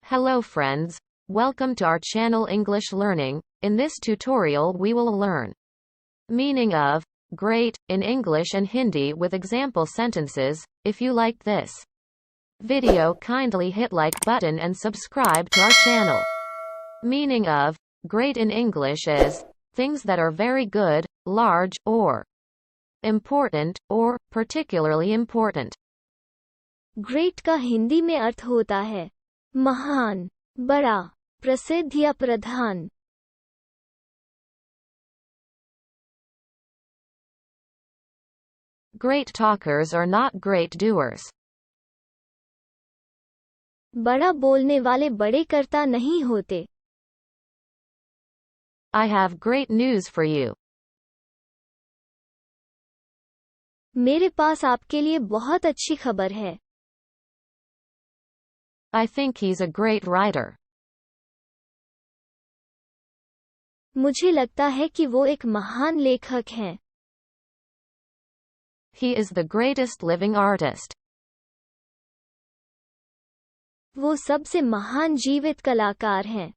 Hello friends, welcome to our channel English Learning. In this tutorial we will learn meaning of great in English and Hindi with example sentences. If you like this video, kindly hit like button and subscribe to our channel. Meaning of great in English is things that are very good, large, or important, or particularly important. Great का हिंदी में अर्थ होता है महान, बड़ा, प्रसिद्ध या प्रधान। Great talkers are not great doers. बड़ा बोलने वाले बड़े कर्ता नहीं होते। I have great news for you. मेरे पास आपके लिए बहुत अच्छी खबर है। I think he's a great writer. मुझे लगता है कि वो एक महान लेखक हैं। He is the greatest living artist. वो सबसे महान जीवित कलाकार हैं।